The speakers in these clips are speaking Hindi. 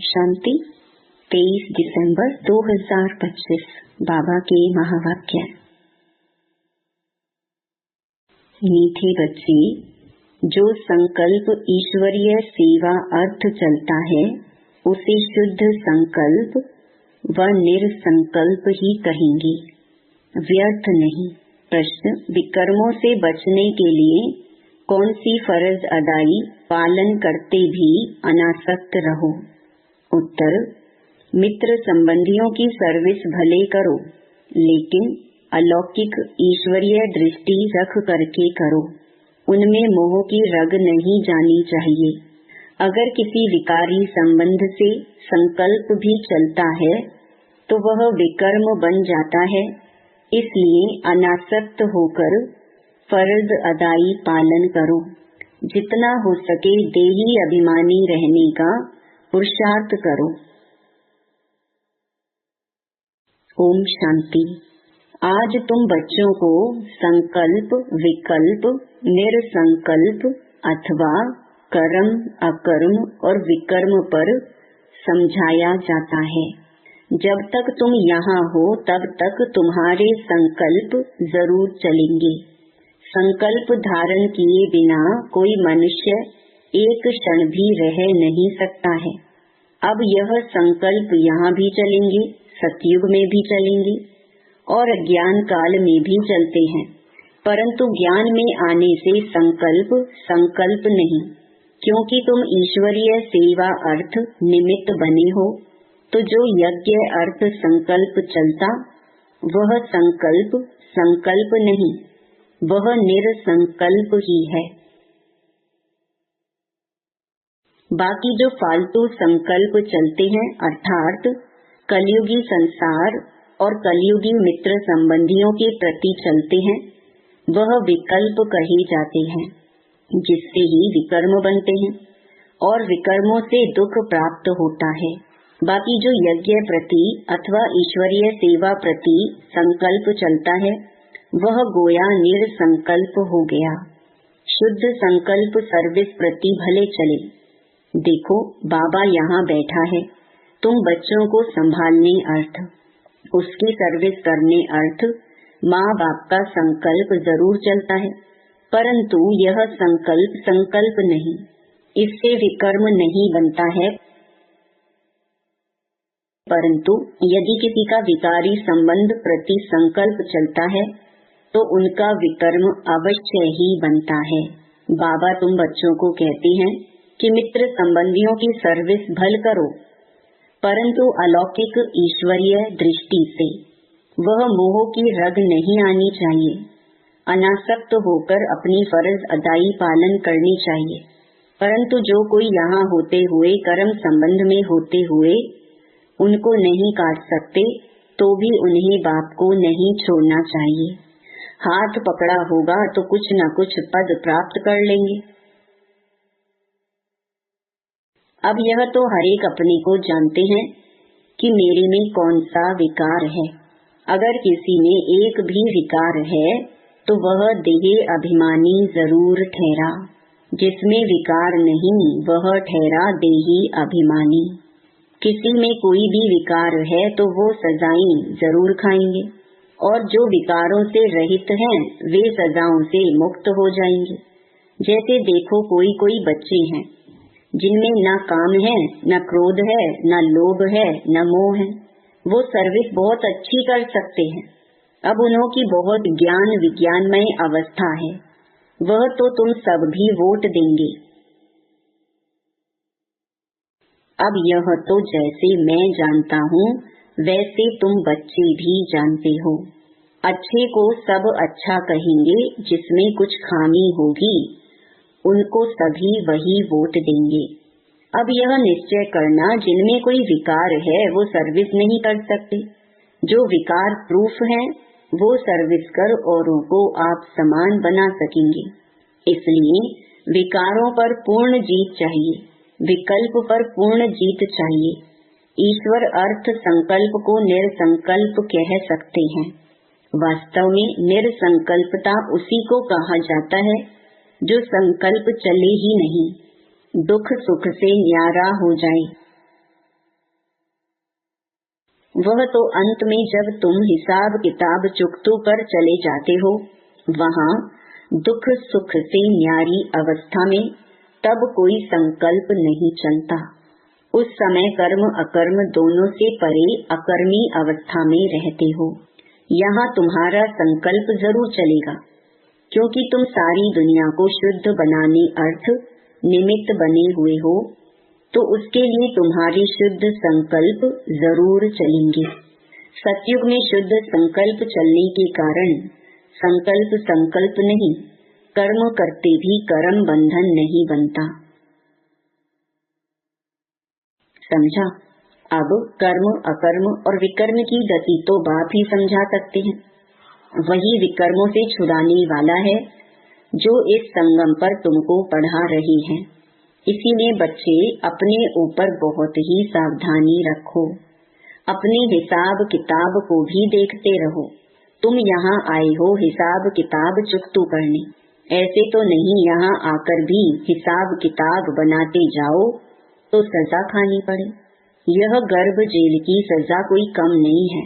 शांति 23 दिसंबर 2025 बाबा के महावाक्य। मीठे बच्चे, जो संकल्प ईश्वरीय सेवा अर्थ चलता है उसे शुद्ध संकल्प व निरसंकल्प ही कहेंगे, व्यर्थ नहीं। प्रश्न: विकर्मों से बचने के लिए कौन सी फर्ज अदाई पालन करते भी अनासक्त रहो? उत्तर: मित्र संबंधियों की सर्विस भले करो, लेकिन अलौकिक ईश्वरीय दृष्टि रख करके करो। उनमें मोह की रग नहीं जानी चाहिए। अगर किसी विकारी संबंध से संकल्प भी चलता है तो वह विकर्म बन जाता है। इसलिए अनासक्त होकर फर्ज अदाई पालन करो। जितना हो सके देही अभिमानी रहने का पुरुषार्थ करो। ओम शांति। आज तुम बच्चों को संकल्प, विकल्प, निरसंकल्प अथवा कर्म, अकर्म और विकर्म पर समझाया जाता है। जब तक तुम यहाँ हो तब तक तुम्हारे संकल्प जरूर चलेंगे। संकल्प धारण किए बिना कोई मनुष्य एक क्षण भी रह नहीं सकता है। अब यह संकल्प यहाँ भी चलेंगे, सतयुग में भी चलेंगे और ज्ञान काल में भी चलते हैं। परंतु ज्ञान में आने से संकल्प नहीं, क्योंकि तुम ईश्वरीय सेवा अर्थ निमित्त बने हो। तो जो यज्ञ अर्थ संकल्प चलता वह संकल्प नहीं, वह निरसंकल्प ही है। बाकी जो फालतू संकल्प चलते हैं अर्थात कलयुगी संसार और कलयुगी मित्र संबंधियों के प्रति चलते हैं, वह विकल्प कहे जाते हैं, जिससे ही विकर्म बनते हैं और विकर्मों से दुख प्राप्त होता है। बाकी जो यज्ञ प्रति अथवा ईश्वरीय सेवा प्रति संकल्प चलता है वह गोया निरसंकल्प हो गया। शुद्ध संकल्प सर्विस प्रति भले चले। देखो, बाबा यहाँ बैठा है, तुम बच्चों को संभालने अर्थ, उसकी सर्विस करने अर्थ माँ बाप का संकल्प जरूर चलता है, परंतु यह संकल्प नहीं, इससे विकर्म नहीं बनता है। परंतु यदि किसी का विकारी संबंध प्रति संकल्प चलता है तो उनका विकर्म अवश्य ही बनता है। बाबा तुम बच्चों को कहते हैं कि मित्र संबंधियों की सर्विस भल करो, परंतु अलौकिक ईश्वरीय दृष्टि से। वह मोह की रग नहीं आनी चाहिए। अनासक्त होकर अपनी फर्ज अदाई पालन करनी चाहिए। परंतु जो कोई यहाँ होते हुए कर्म संबंध में होते हुए उनको नहीं काट सकते तो भी उन्हें बाप को नहीं छोड़ना चाहिए। हाथ पकड़ा होगा तो कुछ न कुछ पद प्राप्त कर लेंगे। अब यह तो हर एक अपने को जानते हैं कि मेरे में कौन सा विकार है। अगर किसी में एक भी विकार है तो वह देह अभिमानी जरूर ठहरा। जिसमें विकार नहीं वह ठहरा देही अभिमानी। किसी में कोई भी विकार है तो वो सजाएं जरूर खाएंगे और जो विकारों से रहित हैं वे सजाओं से मुक्त हो जाएंगे। जैसे देखो, कोई बच्चे हैं जिनमें न काम है, न क्रोध है, न लोभ है, न मोह है। वो सर्विस बहुत अच्छी कर सकते हैं। अब उन्हों की बहुत ज्ञान विज्ञानमय अवस्था है, वह तो तुम सब भी वोट देंगे। अब यह तो जैसे मैं जानता हूँ वैसे तुम बच्चे भी जानते हो। अच्छे को सब अच्छा कहेंगे, जिसमें कुछ खामी होगी उनको सभी वही वोट देंगे। अब यह निश्चय करना, जिनमें कोई विकार है वो सर्विस नहीं कर सकते। जो विकार प्रूफ है वो सर्विस कर औरों को आप समान बना सकेंगे। इसलिए विकारों पर पूर्ण जीत चाहिए, विकल्प पर पूर्ण जीत चाहिए। ईश्वर अर्थ संकल्प को निरसंकल्प कह सकते हैं। वास्तव में निरसंकल्पता उसी को कहा जाता है जो संकल्प चले ही नहीं, दुख सुख से न्यारा हो जाए। वह तो अंत में जब तुम हिसाब किताब चुकतू कर चले जाते हो, वहाँ दुख सुख से न्यारी अवस्था में, तब कोई संकल्प नहीं चलता। उस समय कर्म अकर्म दोनों से परे अकर्मी अवस्था में रहते हो। यहाँ तुम्हारा संकल्प जरूर चलेगा, क्योंकि तुम सारी दुनिया को शुद्ध बनाने अर्थ निमित्त बने हुए हो, तो उसके लिए तुम्हारे शुद्ध संकल्प जरूर चलेंगे। सतयुग में शुद्ध संकल्प चलने के कारण संकल्प संकल्प नहीं, कर्म करते भी कर्म बंधन नहीं बनता। समझा? अब कर्म अकर्म और विकर्म की गति तो बाप ही समझा सकते हैं। वही विकर्मों से छुड़ाने वाला है, जो इस संगम पर तुमको पढ़ा रही है। इसीलिए बच्चे अपने ऊपर बहुत ही सावधानी रखो, अपने हिसाब किताब को भी देखते रहो। तुम यहाँ आए हो हिसाब किताब चुकतू करने, ऐसे तो नहीं यहाँ आकर भी हिसाब किताब बनाते जाओ तो सजा खानी पड़े। यह गर्भ जेल की सजा कोई कम नहीं है।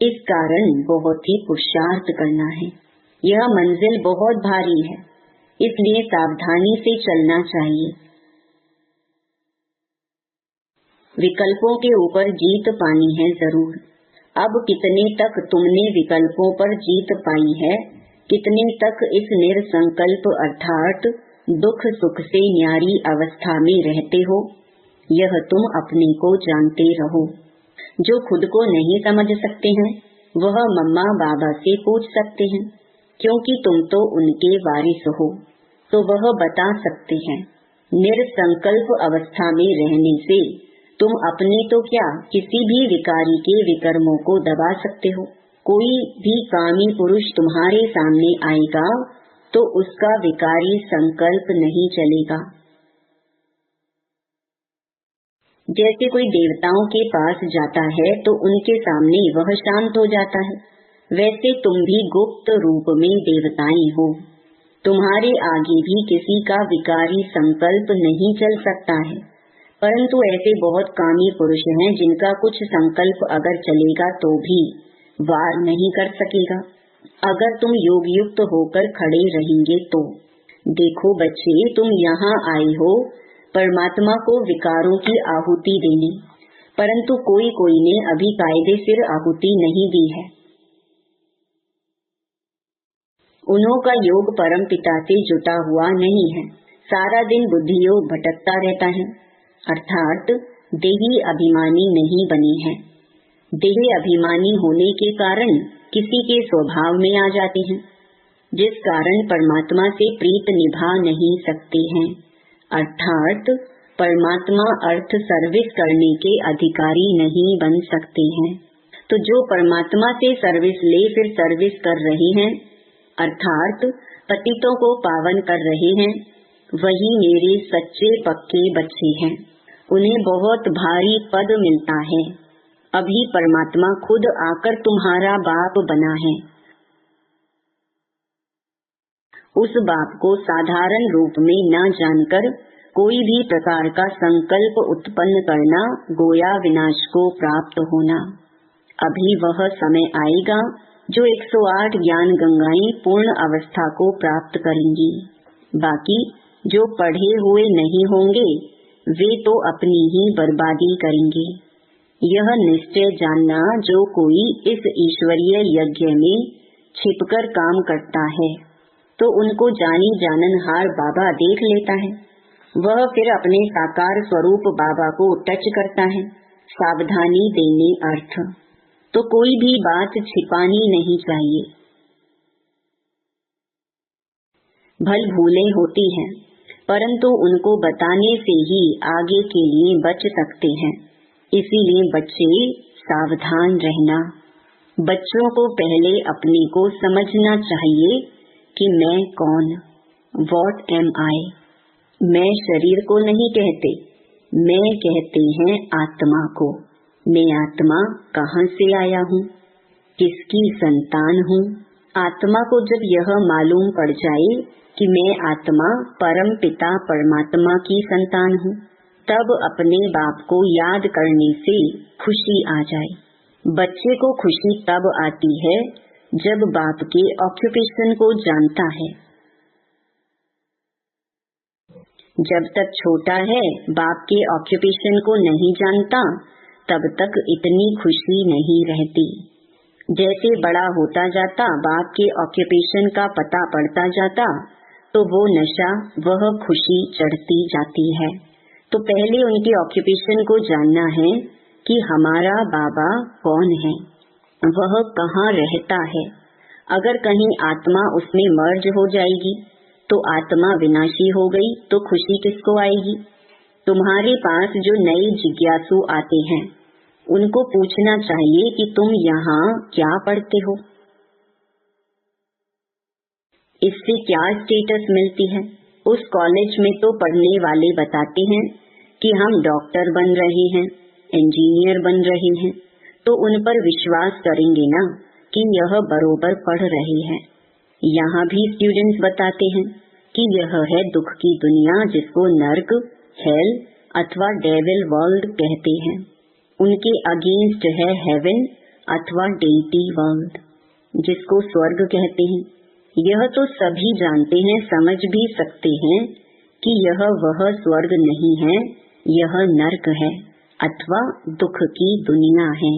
इस कारण बहुत ही पुरुषार्थ करना है। यह मंजिल बहुत भारी है, इसलिए सावधानी से चलना चाहिए। विकल्पों के ऊपर जीत पानी है जरूर। अब कितने तक तुमने विकल्पों पर जीत पाई है, कितने तक इस निरसंकल्प अर्थात दुख सुख से न्यारी अवस्था में रहते हो, यह तुम अपने को जानते रहो। जो खुद को नहीं समझ सकते हैं, वह मम्मा बाबा से पूछ सकते हैं, क्योंकि तुम तो उनके वारिस हो, तो वह बता सकते हैं। निरसंकल्प अवस्था में रहने से तुम अपने तो क्या किसी भी विकारी के विकर्मों को दबा सकते हो। कोई भी कामी पुरुष तुम्हारे सामने आएगा तो उसका विकारी संकल्प नहीं चलेगा। जैसे कोई देवताओं के पास जाता है तो उनके सामने वह शांत हो जाता है, वैसे तुम भी गुप्त रूप में देवताएं हो। तुम्हारे आगे भी किसी का विकारी संकल्प नहीं चल सकता है, परंतु ऐसे बहुत कामी पुरुष हैं जिनका कुछ संकल्प अगर चलेगा तो भी वार नहीं कर सकेगा, अगर तुम योग युक्त होकर खड़े रहेंगे तो। देखो बच्चे, तुम यहाँ आए हो परमात्मा को विकारों की आहुति देने, परंतु कोई कोई ने अभी कायदे सिर आहुति नहीं दी है। उन्हों का योग परम पिता से जुटा हुआ नहीं है। सारा दिन बुद्धि योग भटकता रहता है, अर्थात देही अभिमानी नहीं बने हैं। देह अभिमानी होने के कारण किसी के स्वभाव में आ जाते हैं, जिस कारण परमात्मा से प्रीत निभा नहीं सकते हैं। अर्थात परमात्मा अर्थ सर्विस करने के अधिकारी नहीं बन सकते हैं। तो जो परमात्मा से सर्विस ले फिर सर्विस कर रहे हैं, अर्थात पतितों को पावन कर रहे हैं, वही मेरे सच्चे पक्के बच्चे हैं। उन्हें बहुत भारी पद मिलता है। अभी परमात्मा खुद आकर तुम्हारा बाप बना है। उस बाप को साधारण रूप में न जानकर कोई भी प्रकार का संकल्प उत्पन्न करना गोया विनाश को प्राप्त होना। अभी वह समय आएगा जो 108 ज्ञान गंगाएं पूर्ण अवस्था को प्राप्त करेंगी। बाकी जो पढ़े हुए नहीं होंगे वे तो अपनी ही बर्बादी करेंगे। यह निश्चय जानना, जो कोई इस ईश्वरीय यज्ञ में छिपकर काम करता है तो उनको जानी जाननहार बाबा देख लेता है। वह फिर अपने साकार स्वरूप बाबा को टच करता है। सावधानी देने अर्थ तो कोई भी बात छिपानी नहीं चाहिए। भल भूलें होती हैं, परंतु उनको बताने से ही आगे के लिए बच सकते हैं। इसीलिए बच्चे सावधान रहना। बच्चों को पहले अपने को समझना चाहिए कि मैं कौन, What am I। मैं शरीर को नहीं कहते, मैं कहते हैं आत्मा को। मैं आत्मा कहाँ से आया हूँ, किसकी संतान हूँ। आत्मा को जब यह मालूम पड़ जाए कि मैं आत्मा परम पिता परमात्मा की संतान हूँ, तब अपने बाप को याद करने से खुशी आ जाए। बच्चे को खुशी तब आती है जब बाप के ऑक्यूपेशन को जानता है। जब तक छोटा है बाप के ऑक्यूपेशन को नहीं जानता, तब तक इतनी खुशी नहीं रहती। जैसे बड़ा होता जाता, बाप के ऑक्यूपेशन का पता पड़ता जाता, तो वो नशा, वह खुशी चढ़ती जाती है। तो पहले उनके ऑक्यूपेशन को जानना है कि हमारा बाबा कौन है, वह कहाँ रहता है। अगर कहीं आत्मा उसमें मर्ज हो जाएगी तो आत्मा विनाशी हो गई, तो खुशी किसको आएगी। तुम्हारे पास जो नए जिज्ञासु आते हैं, उनको पूछना चाहिए कि तुम यहाँ क्या पढ़ते हो, इससे क्या स्टेटस मिलती है। उस कॉलेज में तो पढ़ने वाले बताते हैं कि हम डॉक्टर बन रहे हैं, इंजीनियर बन रहे हैं, तो उन पर विश्वास करेंगे ना कि यह बरोबर पढ़ रहे हैं। यहाँ भी स्टूडेंट्स बताते हैं कि यह है दुख की दुनिया, जिसको नर्क, हेल अथवा डेविल वर्ल्ड कहते हैं। उनके अगेंस्ट है हेवन अथवा डेटी वर्ल्ड, जिसको स्वर्ग कहते हैं। यह तो सभी जानते हैं, समझ भी सकते हैं कि यह वह स्वर्ग नहीं है, यह नर्क है अथवा दुख की दुनिया है।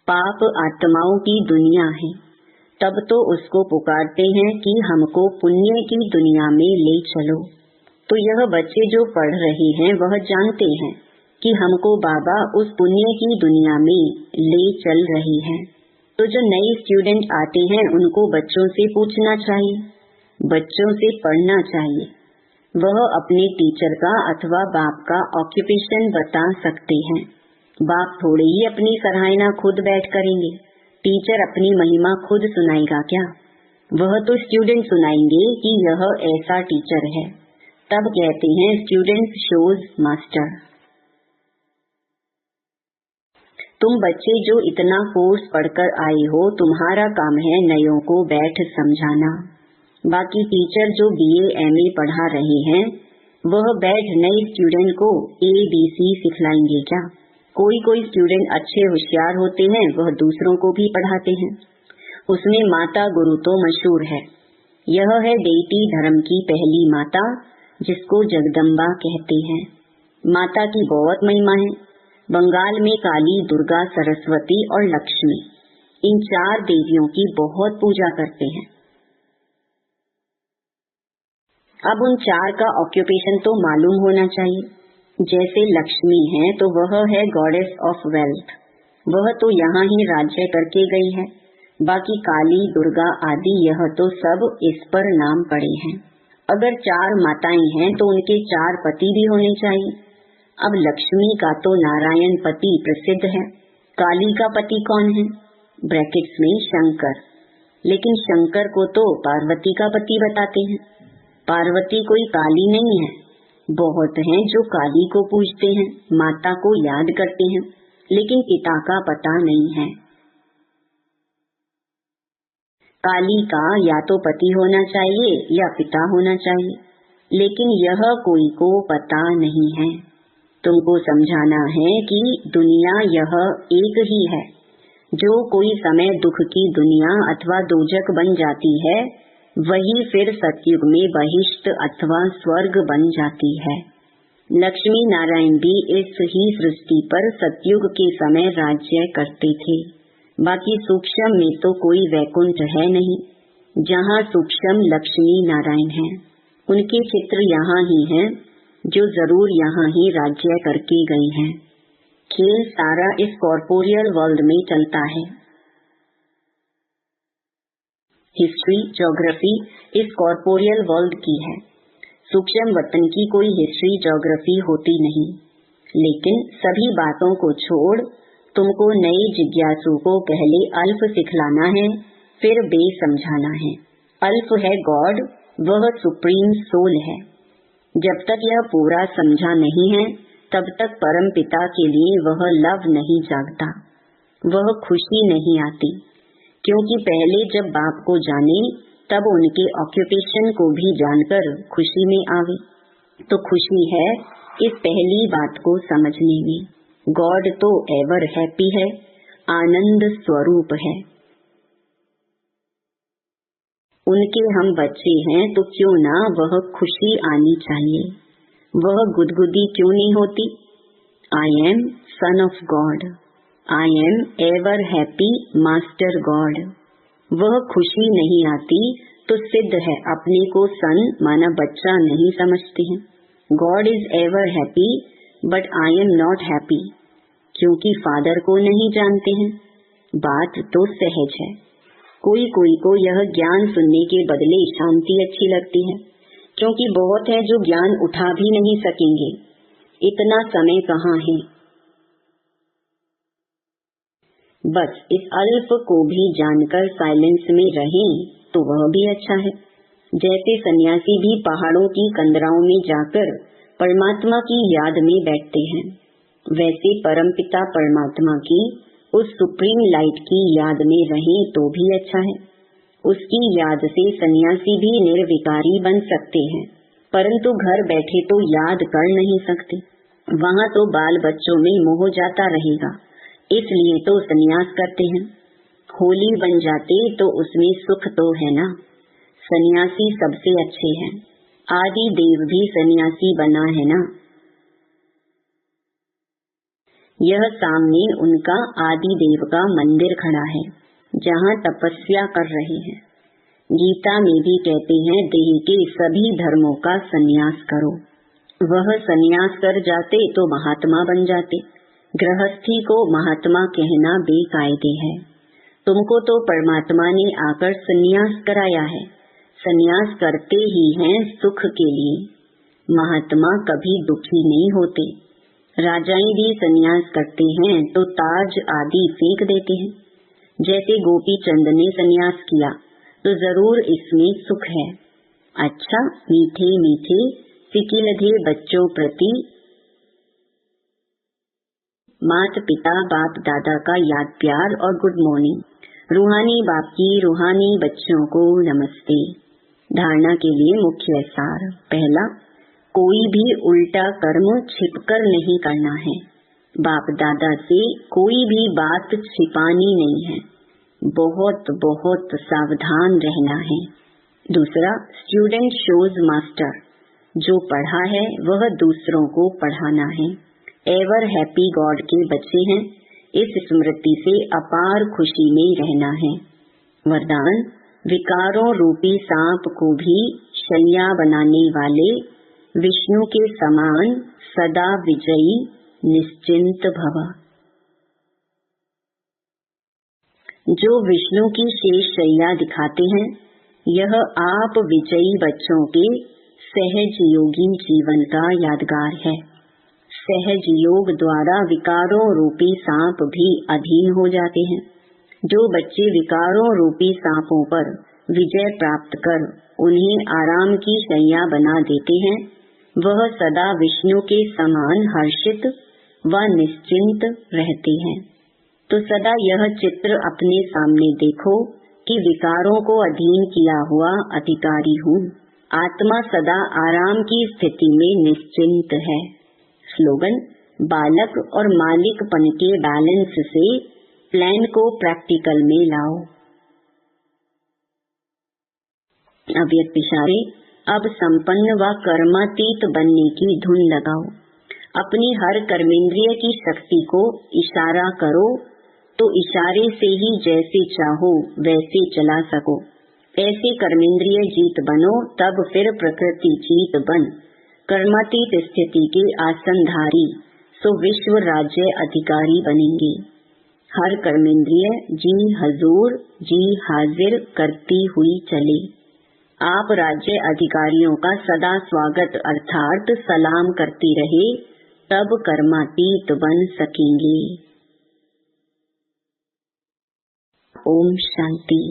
पाप आत्माओं की दुनिया है, तब तो उसको पुकारते हैं कि हमको पुण्य की दुनिया में ले चलो। तो यह बच्चे जो पढ़ रहे हैं वह जानते हैं कि हमको बाबा उस पुण्य की दुनिया में ले चल रहे हैं। तो जो नए स्टूडेंट आते हैं उनको बच्चों से पूछना चाहिए, बच्चों से पढ़ना चाहिए। वह अपने टीचर का अथवा बाप का ऑक्यूपेशन बता सकते हैं। बाप थोड़े ही अपनी सराहना खुद बैठ करेंगे, टीचर अपनी महिमा खुद सुनाएगा क्या। वह तो स्टूडेंट सुनाएंगे कि यह ऐसा टीचर है। तब कहते हैं स्टूडेंट शोज मास्टर। तुम बच्चे जो इतना कोर्स पढ़कर आए हो, तुम्हारा काम है नयों को बैठ समझाना। बाकी टीचर जो BA MA पढ़ा रहे हैं, वह बैठ नए स्टूडेंट को ABC सिखलाएंगे क्या। कोई कोई स्टूडेंट अच्छे होशियार होते हैं, वह दूसरों को भी पढ़ाते हैं। उसमें माता गुरु तो मशहूर है। यह है देती धर्म की पहली माता, जिसको जगदम्बा कहते हैं। माता की बहुत महिमा है। बंगाल में काली, दुर्गा, सरस्वती और लक्ष्मी, इन 4 देवियों की बहुत पूजा करते हैं। अब उन 4 का ऑक्यूपेशन तो मालूम होना चाहिए। जैसे लक्ष्मी है तो वह है गॉडेस ऑफ वेल्थ, वह तो यहाँ ही राज्य करके गई है। बाकी काली, दुर्गा आदि यह तो सब इस पर नाम पड़े हैं। अगर 4 माताएं हैं तो उनके 4 पति भी होने चाहिए। अब लक्ष्मी का तो नारायण पति प्रसिद्ध है। काली का पति कौन है? ब्रैकेट्स में शंकर। लेकिन शंकर को तो पार्वती का पति बताते हैं। पार्वती कोई काली नहीं है। बहुत हैं जो काली को पूजते हैं, माता को याद करते हैं, लेकिन पिता का पता नहीं है। काली का या तो पति होना चाहिए या पिता होना चाहिए, लेकिन यह कोई को पता नहीं है। तुमको समझाना है कि दुनिया यह एक ही है। जो कोई समय दुख की दुनिया अथवा दोजक बन जाती है, वही फिर सतयुग में बहिष्ट अथवा स्वर्ग बन जाती है। लक्ष्मी नारायण भी इस ही सृष्टि पर सतयुग के समय राज्य करते थे। बाकी सूक्ष्म में तो कोई वैकुंठ है नहीं, जहाँ सूक्ष्म लक्ष्मी नारायण हैं। उनके चित्र यहाँ ही हैं, जो जरूर यहाँ ही राज्य करके गए हैं। खेल सारा इस कॉर्पोरियल वर्ल्ड में चलता है। हिस्ट्री, ज्योग्राफी इस कॉर्पोरियल वर्ल्ड की है। सूक्ष्म वतन की कोई हिस्ट्री ज्योग्राफी होती नहीं। लेकिन सभी बातों को छोड़ तुमको नए जिज्ञासु को पहले अल्फ सिखलाना है, फिर बे समझाना है। अल्फ है गॉड, वह सुप्रीम सोल है। जब तक यह पूरा समझा नहीं है, तब तक परम पिता के लिए वह लव नहीं जागता, वह खुशी नहीं आती। क्योंकि पहले जब बाप को जाने, तब उनके ऑक्यूपेशन को भी जानकर खुशी में आवे। तो खुशी है इस पहली बात को समझने में। गॉड तो एवर हैप्पी है, आनंद स्वरूप है। उनके हम बच्चे हैं तो क्यों ना वह खुशी आनी चाहिए, वह गुदगुदी क्यों नहीं होती। I am son of God, I am ever happy master God. वह खुशी नहीं आती तो सिद्ध है अपने को सन माना बच्चा नहीं समझते हैं। God is ever happy but I am not happy, क्योंकि फादर को नहीं जानते हैं। बात तो सहज है। कोई कोई को यह ज्ञान सुनने के बदले शांति अच्छी लगती है, क्योंकि बहुत है जो ज्ञान उठा भी नहीं सकेंगे, इतना समय कहाँ है। बस इस अल्प को भी जानकर साइलेंस में रहें तो वह भी अच्छा है। जैसे सन्यासी भी पहाड़ों की कंदराओं में जाकर परमात्मा की याद में बैठते हैं, वैसे परमपिता परमात्मा की उस सुप्रीम लाइट की याद में रहें तो भी अच्छा है। उसकी याद से सन्यासी भी निर्विकारी बन सकते हैं, परंतु घर बैठे तो याद कर नहीं सकते। वहाँ तो बाल बच्चों में मोह जाता रहेगा, इसलिए तो सन्यास करते हैं। होली बन जाते तो उसमें सुख तो है ना। सन्यासी सबसे अच्छे हैं, आदि देव भी सन्यासी बना है ना। यह सामने उनका आदि देव का मंदिर खड़ा है, जहाँ तपस्या कर रहे हैं। गीता में भी कहते हैं देह के सभी धर्मों का सन्यास करो। वह सन्यास कर जाते तो महात्मा बन जाते। गृहस्थी को महात्मा कहना बेकायदे है। तुमको तो परमात्मा ने आकर सन्यास कराया है, सन्यास करते ही हैं सुख के लिए। महात्मा कभी दुखी नहीं होते। राजाएं भी सन्यास करते हैं तो ताज आदि फेंक देते हैं। जैसे गोपी चंद ने सन्यास किया तो जरूर इसमें सुख है। अच्छा, मीठे मीठे सिकिलधे बच्चों प्रति मात पिता बाप दादा का याद प्यार और गुड मॉर्निंग। रूहानी बाप की रूहानी बच्चों को नमस्ते। धारणा के लिए मुख्य सार। पहला, कोई भी उल्टा कर्म छिपकर नहीं करना है। बाप दादा से कोई भी बात छिपानी नहीं है, बहुत बहुत सावधान रहना है। दूसरा, स्टूडेंट शोज मास्टर, जो पढ़ा है वह दूसरों को पढ़ाना है। एवर हैप्पी गॉड के बच्चे हैं, इस स्मृति से अपार खुशी में रहना है। वरदान, विकारों रूपी सांप को भी शैया बनाने वाले विष्णु के समान सदा विजयी निश्चिंत भव। जो विष्णु की शेष शैया दिखाते हैं, यह आप विजयी बच्चों के सहज योगी जीवन का यादगार है। सहज योग द्वारा विकारों रूपी सांप भी अधीन हो जाते हैं। जो बच्चे विकारों रूपी सांपों पर विजय प्राप्त कर उन्हें आराम की शैया बना देते हैं, वह सदा विष्णु के समान हर्षित व निश्चिंत रहते हैं। तो सदा यह चित्र अपने सामने देखो कि विकारों को अधीन किया हुआ अधिकारी हूँ। आत्मा सदा आराम की स्थिति में निश्चिंत है। स्लोगन, बालक और मालिकपन के बैलेंस से प्लान को प्रैक्टिकल में लाओ। अव्यक्त इशारे, अब संपन्न व कर्मातीत बनने की धुन लगाओ। अपनी हर कर्मेंद्रिय की शक्ति को इशारा करो तो इशारे से ही जैसे चाहो वैसे चला सको। ऐसे कर्मेंद्रिय जीत बनो, तब फिर प्रकृति जीत बन कर्मातीत स्थिति के आसनधारी सो विश्व राज्य अधिकारी बनेंगे। हर कर्मेंद्रिय जी हजूर जी हाजिर करती हुई चले। आप राज्य अधिकारियों का सदा स्वागत अर्थात सलाम करती रहे, तब कर्मातीत बन सकेंगे। ओम शांति।